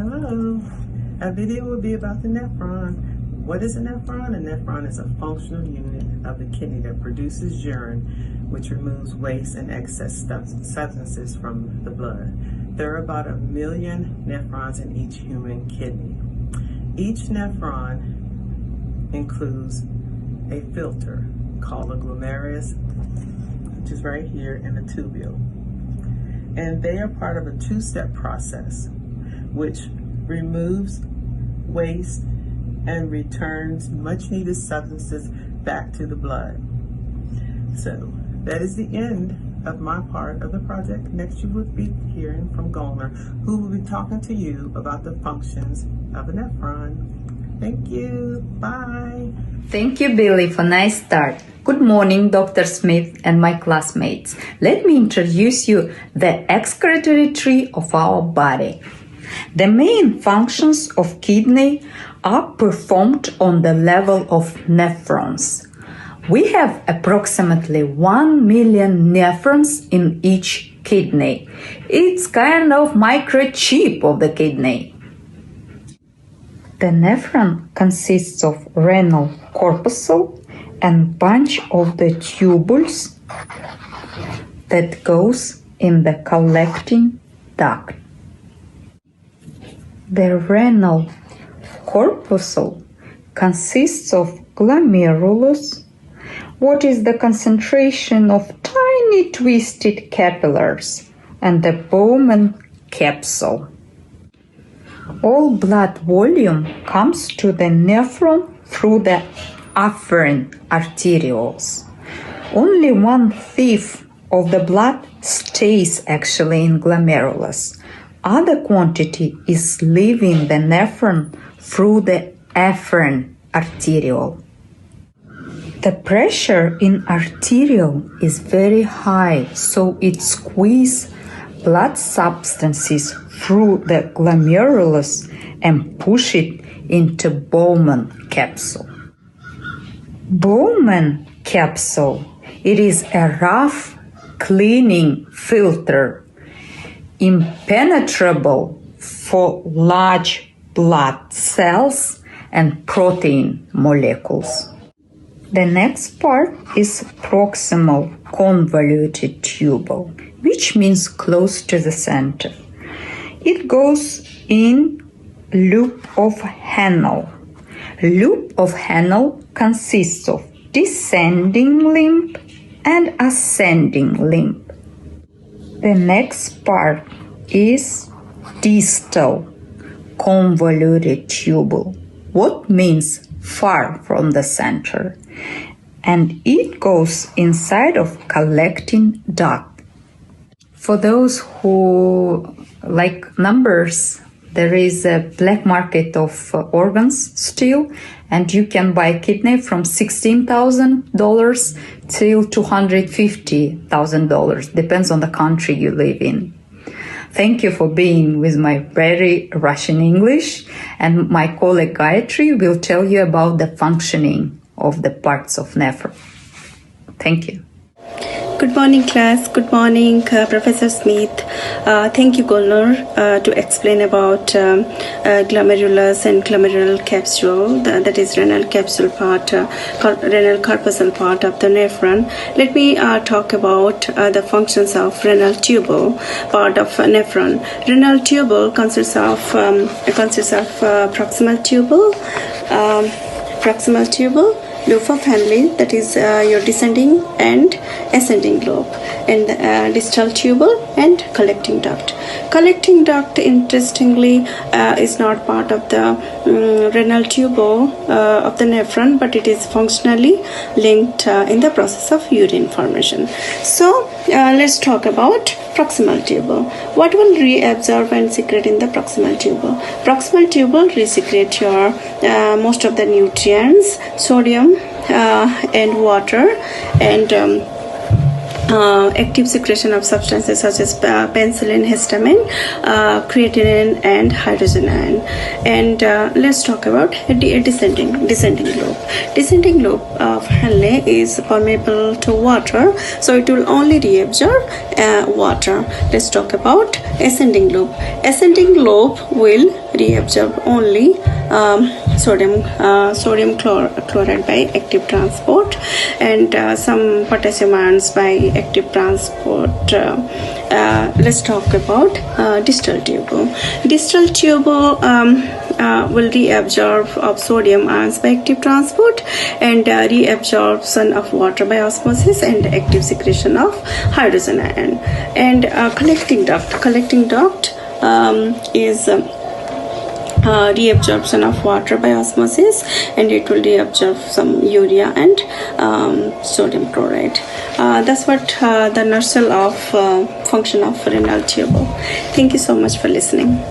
Hello. Our video will be about the nephron. What is a nephron? A nephron is a functional unit of the kidney that produces urine, which removes waste and excess substances from the blood. There are about 1 million nephrons in each human kidney. Each nephron includes a filter called a glomerulus, which is right here in the tubule. And they are part of a two-step process, which removes waste and returns much needed substances back to the blood. So that is the end of my part of the project. Next you will be hearing from Golner, who will be talking to you about the functions of a nephron. Thank you. Bye. Thank you, Billy, for nice start. Good morning, Dr. Smith and my classmates. Let me introduce you the excretory tree of our body. The main functions of kidney are performed on the level of nephrons. We have approximately 1 million nephrons in each kidney. It's kind of microchip of the kidney. The nephron consists of renal corpuscle and bunch of the tubules that goes in the collecting duct. The renal corpuscle consists of glomerulus, what is the concentration of tiny twisted capillaries, and the Bowman capsule. All blood volume comes to the nephron through the afferent arterioles. Only 1/5 of the blood stays actually in glomerulus. Other quantity is leaving the nephron through the afferent arteriole. The pressure in arteriole is very high, so it squeezes blood substances through the glomerulus and push it into Bowman capsule. Bowman capsule, it is a rough cleaning filter, impenetrable for large blood cells and protein molecules. The next part is proximal convoluted tubule, which means close to the center. It goes in loop of Henle. Loop of Henle consists of descending limb and ascending limb. The next part is distal convoluted tubule, what means far from the center, and it goes inside of collecting duct. For those who like numbers, there is a black market of organs still, and you can buy kidney from $16,000 till $250,000, depends on the country you live in. Thank you for being with my very Russian English, and my colleague Gayatri will tell you about the functioning of the parts of nephron. Thank you. Good morning, class. Good morning, Professor Smith. Thank you, Golner, to explain about glomerulus and glomerular capsule, that is renal capsule part, renal corpuscle part of the nephron. Let me talk about the functions of renal tubule part of nephron. Renal tubule consists of proximal tubule, loop of Henle, that is your descending and ascending lobe, and distal tubule and collecting duct. Collecting duct, interestingly, is not part of the renal tubule of the nephron, but it is functionally linked in the process of urine formation. So let's talk about proximal tubule. What will reabsorb and secrete in the proximal tubule? Proximal tubule resecrete your most of the nutrients, sodium and water, and active secretion of substances such as penicillin, histamine, creatinine, and hydrogen ion. And let's talk about descending lobe. Descending lobe of Henle is permeable to water, so it will only reabsorb water. Let's talk about ascending lobe. Ascending lobe will reabsorb only sodium chloride by active transport, and some potassium ions by active transport. Let's talk about distal tubule. Distal tubule will reabsorb of sodium ions by active transport, and reabsorption of water by osmosis, and active secretion of hydrogen ion. And collecting duct is reabsorption of water by osmosis, and it will reabsorb some urea and sodium chloride. That's what the nutshell of function of renal tubule. Thank you so much for listening.